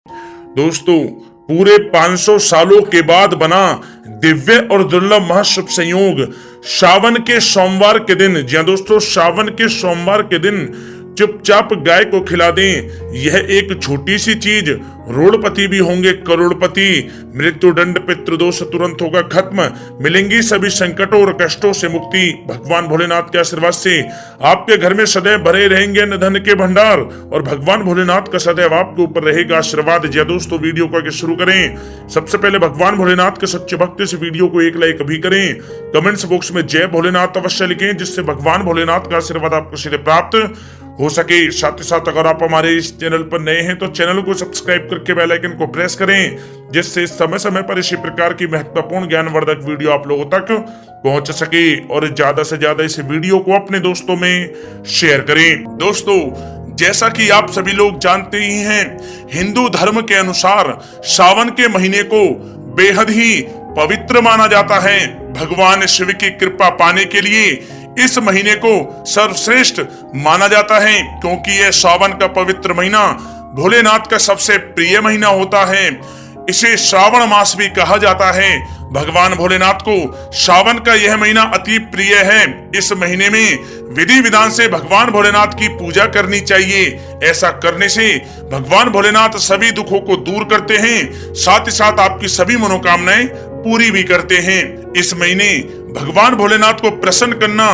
दोस्तों, पूरे 500 सालों के बाद बना दिव्य और दुर्लभ महाशुभ संयोग श्रावण के सोमवार के दिन, जी हां दोस्तों, श्रावण के सोमवार के दिन चुपचाप गाय को खिला दें। यह एक छोटी सी चीज रोड़पति भी होंगे करोड़पति। मृत्यु दंड पितृदोष तुरंत होगा खत्म, मिलेंगी सभी संकटों और कष्टों से मुक्ति। भगवान भोलेनाथ के आशीर्वाद से आपके घर में सदैव भरे रहेंगे अन्न धन के भंडार और भगवान भोलेनाथ का सदैव आपके ऊपर रहेगा आशीर्वाद। जी दोस्तों, वीडियो को आगे शुरू करें। सबसे पहले भगवान भोलेनाथ के सच्चे भक्त इस वीडियो को एक लाइक भी करें। कमेंट्स बॉक्स में जय भोलेनाथ अवश्य लिखें, जिससे भगवान भोलेनाथ का आशीर्वाद आपको सीधे प्राप्त हो सके। साथ ही साथ अगर आप हमारे इस चैनल पर नए हैं तो चैनल को सब्सक्राइब करके बेल आइकन को प्रेस करें, जिससे समय समय पर इसी प्रकार की महत्वपूर्ण ज्ञानवर्धक वीडियो आप लोगों तक पहुंच सके और ज्यादा से ज्यादा इस वीडियो को अपने दोस्तों में शेयर करें। दोस्तों, जैसा कि आप सभी लोग जानते ही हैं, हिंदू धर्म के अनुसार सावन के महीने को बेहद ही पवित्र माना जाता है। भगवान शिव की कृपा पाने के लिए इस महीने को सर्वश्रेष्ठ माना जाता है, क्योंकि यह सावन का पवित्र महीना भोलेनाथ का सबसे प्रिय महीना होता है। इसे श्रावण मास भी कहा जाता है। भगवान भोलेनाथ को सावन का यह महीना अति प्रिय है। इस महीने में विधि विधान से भगवान भोलेनाथ की पूजा करनी चाहिए। ऐसा करने से भगवान भोलेनाथ सभी दुखों को दूर करते हैं, साथ ही साथ आपकी सभी मनोकामनाएं पूरी भी करते हैं। इस महीने भगवान भोलेनाथ को प्रसन्न करना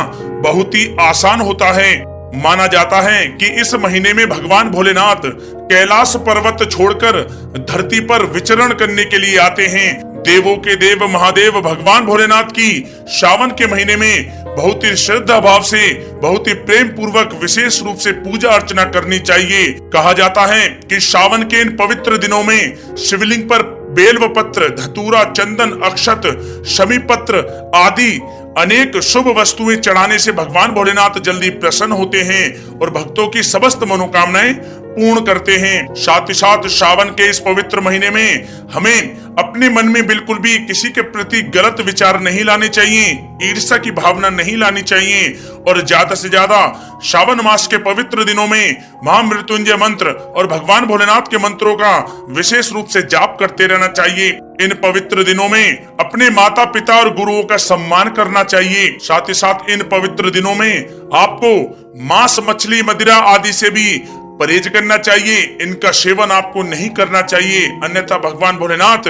बहुत ही आसान होता है। माना जाता है कि इस महीने में भगवान भोलेनाथ कैलाश पर्वत छोड़कर धरती पर विचरण करने के लिए आते हैं। देवों के देव महादेव भगवान भोलेनाथ की सावन के महीने में बहुत ही श्रद्धा भाव से, बहुत ही प्रेम पूर्वक विशेष रूप से पूजा अर्चना करनी चाहिए। कहा जाता है कि सावन के इन पवित्र दिनों में शिवलिंग पर बेलव पत्र, धतूरा, चंदन, अक्षत, शमी पत्र आदि अनेक शुभ वस्तुएं चढ़ाने से भगवान भोलेनाथ जल्दी प्रसन्न होते हैं और भक्तों की समस्त मनोकामनाएं पूर्ण करते हैं। साथ ही साथ सावन के इस पवित्र महीने में हमें अपने मन में बिल्कुल भी किसी के प्रति गलत विचार नहीं लाने चाहिए, ईर्ष्या की भावना नहीं लानी चाहिए और ज्यादा से ज्यादा सावन मास के पवित्र दिनों में महामृत्युंजय मंत्र और भगवान भोलेनाथ के मंत्रों का विशेष रूप से जाप करते रहना चाहिए। इन पवित्र दिनों में अपने माता पिता और गुरुओं का सम्मान करना चाहिए। साथ ही साथ इन पवित्र दिनों में आपको मांस, मछली, मदिरा आदि से भी परहेज करना चाहिए। इनका सेवन आपको नहीं करना चाहिए, अन्यथा भगवान भोलेनाथ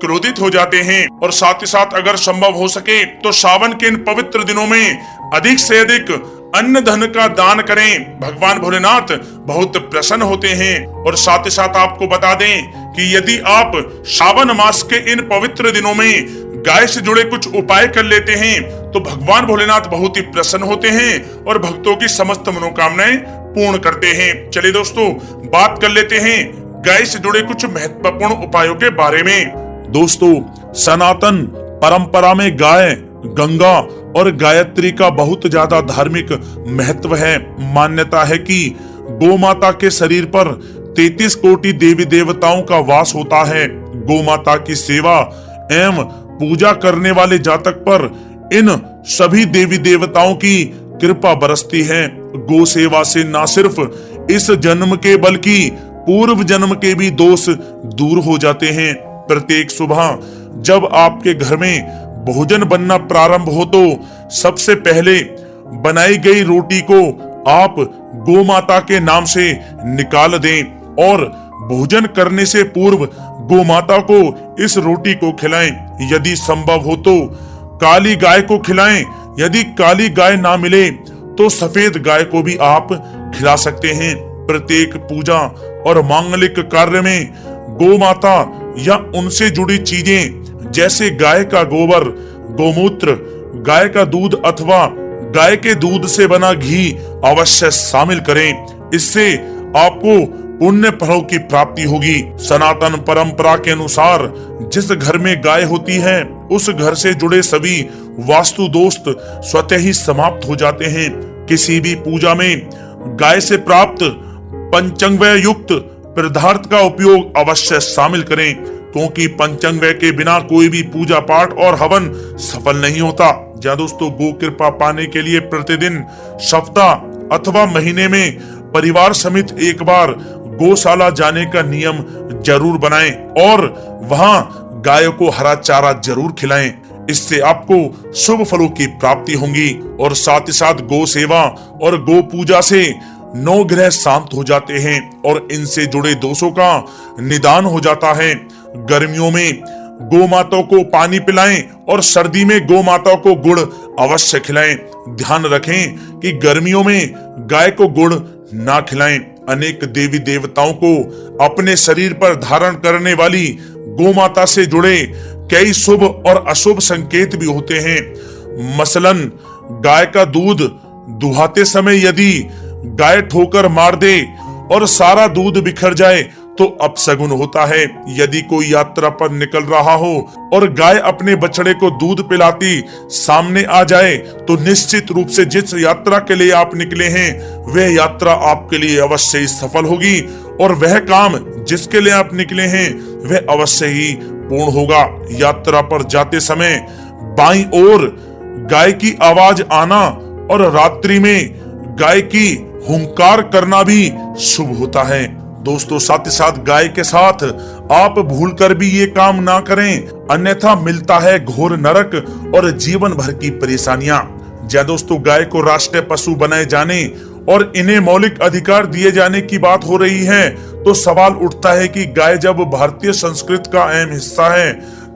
क्रोधित हो जाते हैं। और साथ ही साथ अगर संभव हो सके तो सावन के इन पवित्र दिनों में अधिक से अधिक अन्न धन का दान करें। भगवान भोलेनाथ बहुत प्रसन्न होते हैं। और साथ ही साथ आपको बता दें कि यदि आप सावन मास के इन पवित्र दिनों में गाय से जुड़े कुछ उपाय कर लेते हैं तो भगवान भोलेनाथ बहुत ही प्रसन्न होते हैं और भक्तों की समस्त मनोकामनाएं पूर्ण करते हैं। चलिए दोस्तों, बात कर लेते हैं गाय से जुड़े कुछ महत्वपूर्ण उपायों के बारे में। दोस्तों, सनातन परंपरा में गाय, गंगा और गायत्री का बहुत ज्यादा धार्मिक महत्व है। मान्यता है कि गौ माता के शरीर पर 33 कोटि देवी देवताओं का वास होता है। गौ माता की सेवा एवं पूजा करने वाले जातक पर इन सभी देवी देवताओं की कृपा बरसती है। गौ सेवा से न सिर्फ इस जन्म के बल्कि पूर्व जन्म के भी दोष दूर हो जाते हैं। प्रत्येक सुबह जब आपके घर में भोजन बनना प्रारंभ हो तो सबसे पहले बनाई गई रोटी को आप गौ माता के नाम से निकाल दें और भोजन करने से पूर्व गौ माता को इस रोटी को खिलाएं। यदि संभव हो तो काली गाय को खिलाएं। यदि काली गाय ना मिले तो सफेद गाय को भी आप खिला सकते हैं। प्रत्येक पूजा और मांगलिक कार्य में गौ माता या उनसे जुड़ी चीजें जैसे गाय का गोबर, गोमूत्र, गाय का दूध अथवा गाय के दूध से बना घी अवश्य शामिल करें। इससे आपको पुण्य फलों की प्राप्ति होगी। सनातन परंपरा के अनुसार जिस घर में गाय होती है उस घर से जुड़े सभी वास्तु दोष स्वतः ही समाप्त हो जाते हैं। किसी भी पूजा में गाय से प्राप्त पंचांगव्य युक्त पदार्थ का उपयोग अवश्य शामिल करें, क्योंकि पंचांगव्य के बिना कोई भी पूजा पाठ और हवन सफल नहीं होता। जा दोस्तों, गो कृपा पाने के लिए प्रतिदिन, सप्ताह अथवा महीने में परिवार समेत एक बार गौशाला जाने का नियम जरूर बनाएं और वहां गायों को हरा चारा जरूर खिलाएं। इससे आपको शुभ फलों की प्राप्ति होगी। और साथ ही साथ गौ सेवा और गौ पूजा से 9 ग्रह शांत हो जाते हैं और इनसे जुड़े दोषों का निदान हो जाता है। गर्मियों में गौ माताओं को पानी पिलाएं और सर्दी में गौ माताओं को गुड़ अवश्य खिलाएं। ध्यान रखें कि गर्मियों में गाय को गुड़ ना खिलाएं। अनेक देवी देवताओं को अपने शरीर पर धारण करने वाली गौ माता से जुड़े कई शुभ और अशुभ संकेत भी होते हैं। मसलन गाय का दूध दुहाते समय यदि गाय ठोकर मार दे और सारा दूध बिखर जाए तो अपशगुन होता है। यदि कोई यात्रा पर निकल रहा हो और गाय अपने बछड़े को दूध पिलाती सामने आ जाए तो निश्चित रूप से जिस यात्रा के लिए आप निकले हैं वह यात्रा आपके लिए अवश्य ही सफल होगी और वह काम जिसके लिए आप निकले हैं वह अवश्य ही पूर्ण होगा। यात्रा पर जाते समय बाईं ओर गाय की आवाज आना और रात्रि में गाय की हुंकार करना भी शुभ होता है। दोस्तों साथ ही साथ गाय के साथ आप भूलकर भी ये काम ना करें, अन्यथा मिलता है घोर नरक और जीवन भर की परेशानियां। जय दोस्तों, गाय को राष्ट्रीय पशु बनाए जाने और इन्हें मौलिक अधिकार दिए जाने की बात हो रही है तो सवाल उठता है कि गाय जब भारतीय संस्कृति का अहम हिस्सा है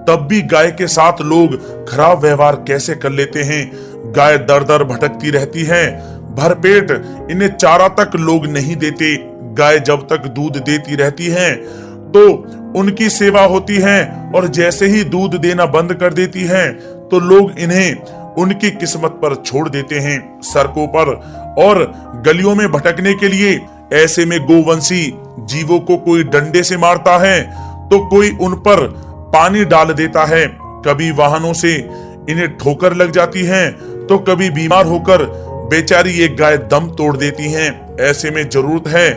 तब भी गाय के साथ लोग खराब व्यवहार कैसे कर लेते हैं। गाय दर दर भटकती रहती है, भरपेट इन्हें चारा तक लोग नहीं देते। गाय जब तक दूध देती रहती है तो उनकी सेवा होती है और जैसे ही दूध देना बंद कर देती है तो लोग इन्हें उनकी किस्मत पर छोड़ देते हैं। सड़कों पर और गलियों में भटकने के लिए ऐसे में गोवंशी जीवों को कोई डंडे से मारता है तो कोई उन पर पानी डाल देता है। कभी वाहनों से इन्हें ठोकर लग जाती है तो कभी बीमार होकर बेचारी ये गाय दम तोड़ देती हैं। ऐसे में जरूरत है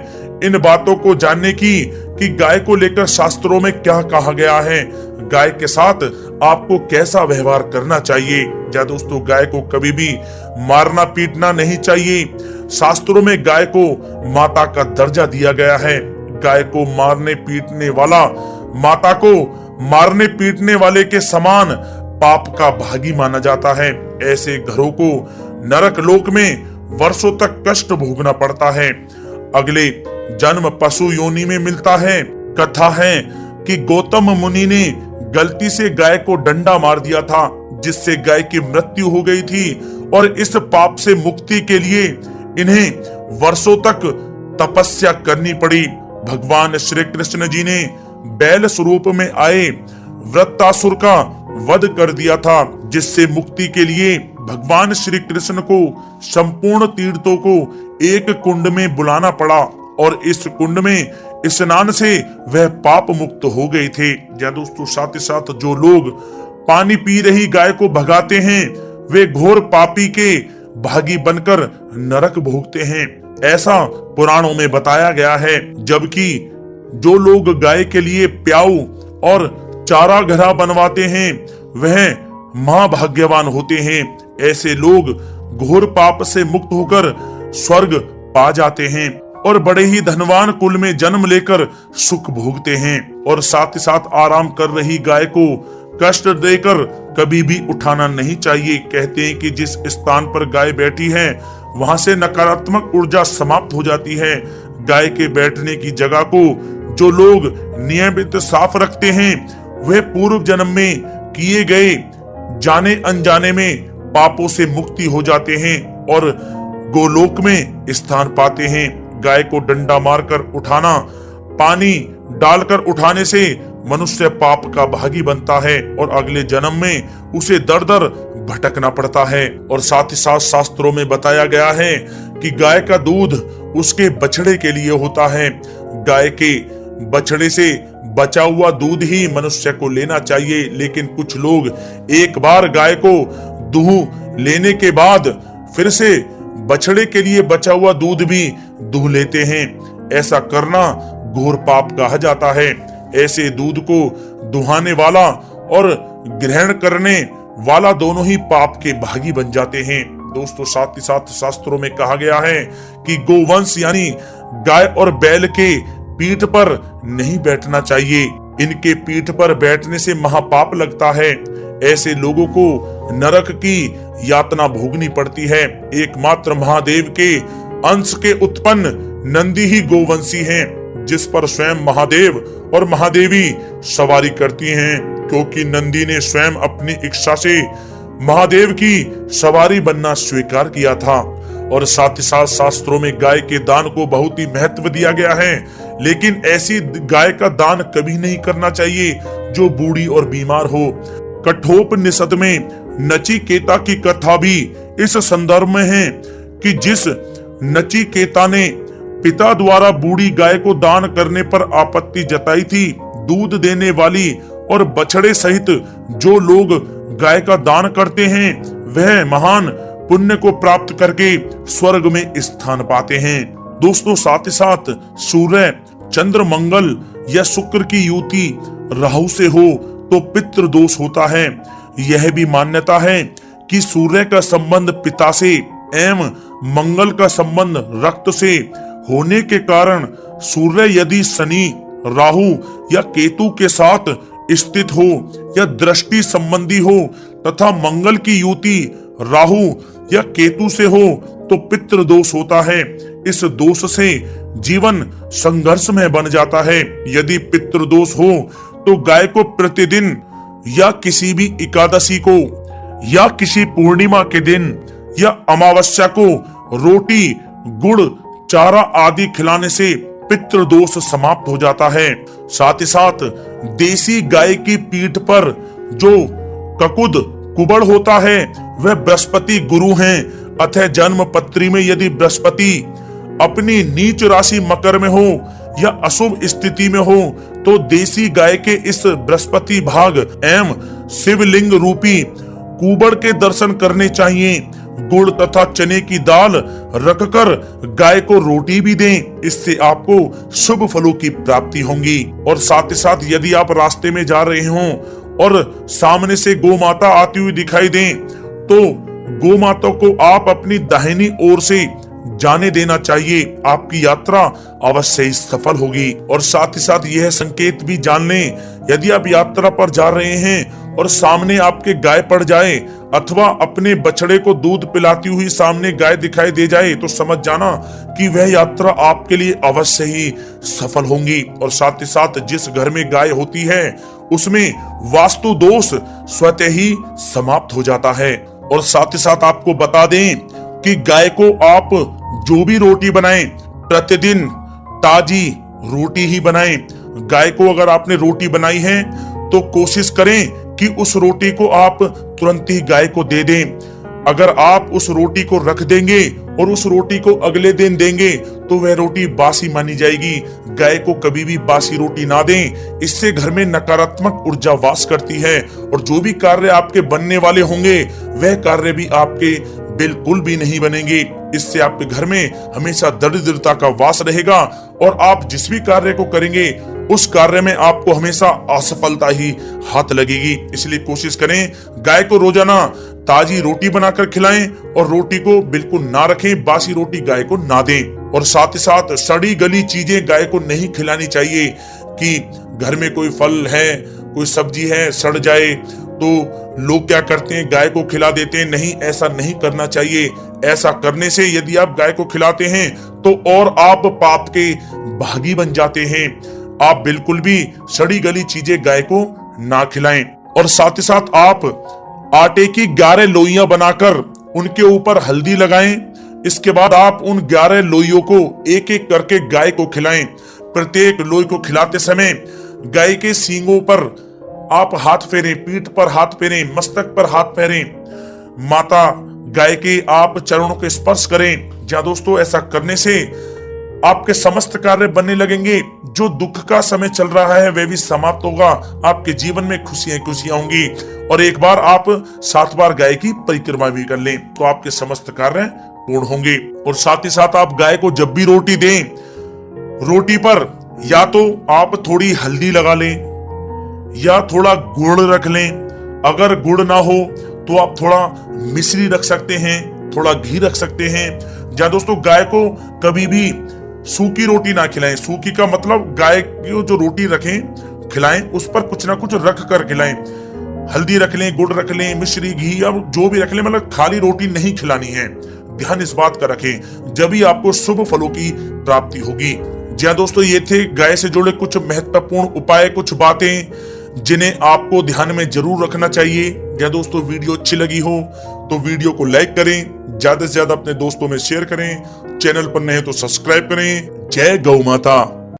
इन बातों को जानने की कि गाय को लेकर शास्त्रों में क्या कहा गया है, गाय के साथ आपको कैसा व्यवहार करना चाहिए। या दोस्तों, गाय को कभी भी मारना पीटना नहीं चाहिए। शास्त्रों में गाय को माता का दर्जा दिया गया है। गाय को मारने पीटने वाला माता को मारने पीटने वाले के समान पाप का भागी माना जाता है। ऐसे घरों को नरक लोक में वर्षों तक कष्ट भोगना पड़ता है। अगले जन्म पशु योनि में मिलता है। कथा है कि गौतम मुनि ने गलती से गाय को डंडा मार दिया था जिससे गाय की मृत्यु हो गई थी और इस पाप से मुक्ति के लिए इन्हें वर्षों तक तपस्या करनी पड़ी। भगवान श्री कृष्ण जी ने बैल स्वरूप में आए वृत्तासुर का वध कर दिया था जिससे मुक्ति के लिए भगवान श्री कृष्ण को संपूर्ण तीर्थों को एक कुंड में बुलाना पड़ा और इस कुंड में स्नान से वह पाप मुक्त हो गए थे। या दोस्तों, साथ ही साथ जो लोग पानी पी रही गाय को भगाते हैं वे घोर पापी के भागी बनकर नरक भोगते हैं, ऐसा पुराणों में बताया गया है। जबकि जो लोग गाय के लिए प्याऊ और चारा घरा बनवाते हैं वह महाभाग्यवान होते हैं। ऐसे लोग घोर पाप से मुक्त होकर स्वर्ग पा जाते हैं और बड़े ही धनवान कुल में जन्म लेकर सुख भोगते हैं। और साथ ही साथ आराम कर रही गाय को कष्ट देकर कभी भी उठाना नहीं चाहिए। कहते हैं कि जिस स्थान पर गाय बैठी है वहां से नकारात्मक ऊर्जा समाप्त हो जाती है। गाय के बैठने की जगह को जो लोग नियमित साफ रखते हैं वे पूर्व जन्म में किए गए जाने अनजाने में पापों से मुक्ति हो जाते हैं और गोलोक में स्थान पाते हैं। गाय को डंडा मारकर उठाना, पानी डालकर उठाने से मनुष्य पाप का भागी बनता है और अगले जन्म में उसे दर दर भटकना पड़ता है। और साथ ही साथ शास्त्रों में बताया गया है कि गाय का दूध उसके बछड़े के लिए होता है। गाय के बछड़े से बचा हुआ दूध ही मनुष्य को लेना चाहिए, लेकिन कुछ लोग एक बार गाय को दूह लेने के बाद फिर से बछड़े के लिए बचा हुआ दूध भी दूह लेते हैं। ऐसा करना घोर पाप कहा जाता है। ऐसे दूध को दुहाने वाला और ग्रहण करने वाला दोनों ही पाप के भागी बन जाते हैं। दोस्तों, साथ ही साथ शास्त्रों में कहा गया है कि गोवंश यानी गाय और बैल के पीठ पर नहीं बैठना चाहिए। इनके पीठ पर बैठने से महापाप लगता है। ऐसे लोगों को नरक की यातना भोगनी पड़ती है। एकमात्र महादेव के अंश के उत्पन्न नंदी ही गोवंशी हैं, जिस पर स्वयं महादेव और महादेवी सवारी करती हैं, क्योंकि नंदी ने स्वयं अपनी इच्छा से महादेव की सवारी बनना स्वीकार किया था। और साथ ही साथ शास्त्रों में गाय के दान को बहुत ही महत्व दिया गया है, लेकिन ऐसी गाय का दान कभी नहीं करना चाहिए जो बूढ़ी और बीमार हो। कठोपनिषद में नचिकेता की कथा भी इस संदर्भ में है कि जिस नचिकेता ने पिता द्वारा बूढ़ी गाय को दान करने पर आपत्ति जताई थी, दूध देने वाली और बछड़े सहित जो लोग गाय का दान करते हैं वह महान पुण्य को प्राप्त करके स्वर्ग में स्थान पाते हैं। दोस्तों, साथ ही साथ सूर्य, चंद्र, मंगल या शुक्र की युति राहु से हो तो पितृ दोष होता है। यह भी मान्यता है कि सूर्य का संबंध पिता से एवं मंगल का संबंध रक्त से होने के कारण सूर्य यदि शनि, राहु या केतु के साथ स्थित हो या दृष्टि संबंधी हो तथा मंगल की युति राहु या केतु से हो तो पितृ दोष होता है। इस दोष से जीवन संघर्षमय बन जाता है। यदि पितृ दोष हो तो गाय को प्रतिदिन या किसी भी एकादशी को या किसी पूर्णिमा के दिन या अमावस्या को रोटी, गुड़, चारा आदि खिलाने से पितृदोष समाप्त हो जाता है। साथ ही साथ देसी गाय की पीठ पर जो ककुद कुबड़ होता है वह बृहस्पति गुरु हैं। अतः जन्म पत्री में यदि बृहस्पति अपनी नीच राशि मकर में हो या अशुभ स्थिति में हो तो देसी गाय के इस बृहस्पति भाग एवं शिवलिंग रूपी कुबड़ के दर्शन करने चाहिए। गुड़ तथा चने की दाल रखकर गाय को रोटी भी दें, इससे आपको शुभ फलों की प्राप्ति होगी। और साथ ही साथ यदि आप रास्ते में जा रहे हों और सामने से गौ माता आती हुई दिखाई दें तो गौ माता को आप अपनी दाहिनी ओर से जाने देना चाहिए। आपकी यात्रा अवश्य ही सफल होगी। और साथ ही साथ यह संकेत भी जान लें, यदि आप यात्रा पर जा रहे हैं और सामने आपके गाय पड़ जाए अथवा अपने बछड़े को दूध पिलाती हुई सामने गाय दिखाई दे जाए तो समझ जाना कि वह यात्रा आपके लिए अवश्य ही सफल होगी। और साथ ही साथ जिस घर में गाय होती है उसमें वास्तु दोष स्वतः ही समाप्त हो जाता है। और साथ ही साथ आपको बता दें कि गाय को आप जो भी रोटी बनाएं प्रतिदिन ताजी रोटी ही बनाएं। गाय को अगर आपने रोटी बनाई है तो कोशिश करें कि उस रोटी को आप तुरंत ही गाय को दे दें। अगर आप उस रोटी को रख देंगे और उस रोटी को अगले दिन देंगे तो वह रोटी बासी मानी जाएगी। गाय को कभी भी बासी रोटी ना दें, इससे घर में नकारात्मक ऊर्जा वास करती है और जो भी कार्य आपके बनने वाले होंगे वह कार्य भी आपके बिल्कुल भी नहीं बनेंगे। इससे आपके घर में हमेशा दरिद्रता का वास रहेगा और आप जिस भी कार्य को करेंगे उस कार्य में आपको हमेशा असफलता ही हाथ लगेगी। इसलिए कोशिश करें गाय को रोजाना ताजी रोटी बनाकर खिलाएं और रोटी को बिल्कुल ना रखें, बासी रोटी गाय को ना दें। और साथ ही साथ सड़ी गली चीजें गाय को नहीं खिलानी चाहिए कि घर में कोई फल है, कोई सब्जी है, सड़ जाए तो लोग क्या करते हैं गाय को खिला देते हैं। नहीं, ऐसा नहीं करना चाहिए। ऐसा करने से यदि आप गाय को खिलाते हैं तो और आप पाप के भागी बन जाते हैं। आप बिल्कुल भी सड़ी गली चीजें गाय को ना खिलाएं। और साथ ही साथ आप आटे की 11 लोइयां बनाकर उनके ऊपर हल्दी लगाएं। इसके बाद आप उन 11 लोइयों को एक एक करके गाय को खिलाएं। प्रत्येक लोई को खिलाते समय गाय के सींगों पर आप हाथ फेरें, पीठ पर हाथ फेरें, मस्तक पर हाथ फेरें, माता गाय के आप चरणों के स्पर्श करें। जहाँ दोस्तों ऐसा करने से आपके समस्त कार्य बनने लगेंगे। जो दुख का समय चल रहा है वह भी समाप्त होगा। आपके जीवन में खुशियां खुशियां होंगी। और एक बार आप 7 बार गाय की परिक्रमा भी कर लें तो आपके समस्त कार्य पूर्ण होंगे। और साथ ही साथ आप गाय को जब भी रोटी दें, रोटी पर या तो आप थोड़ी हल्दी लगा लें या थोड़ा गुड़ रख लें। अगर गुड़ ना हो तो आप थोड़ा मिश्री रख सकते हैं, थोड़ा घी रख सकते हैं। जहाँ दोस्तों गाय को कभी भी सूखी रोटी ना खिलाएं। सूखी का मतलब गाय की जो रोटी रखें खिलाएं, उस पर कुछ ना कुछ रख कर खिलाएं। हल्दी रख लें, गुड़ रख लें, मिश्री, घी, अब जो भी रख लें, मतलब खाली रोटी नहीं खिलानी है। ध्यान इस बात का रखें, जब ही आपको शुभ फलों की प्राप्ति होगी। जी हाँ दोस्तों, ये थे गाय से जुड़े कुछ महत्वपूर्ण उपाय, कुछ बातें जिन्हें आपको ध्यान में जरूर रखना चाहिए। या दोस्तों वीडियो अच्छी लगी हो तो वीडियो को लाइक करें, ज्यादा से ज्यादा अपने दोस्तों में शेयर करें, चैनल पर नए तो सब्सक्राइब करें। जय गौ माता।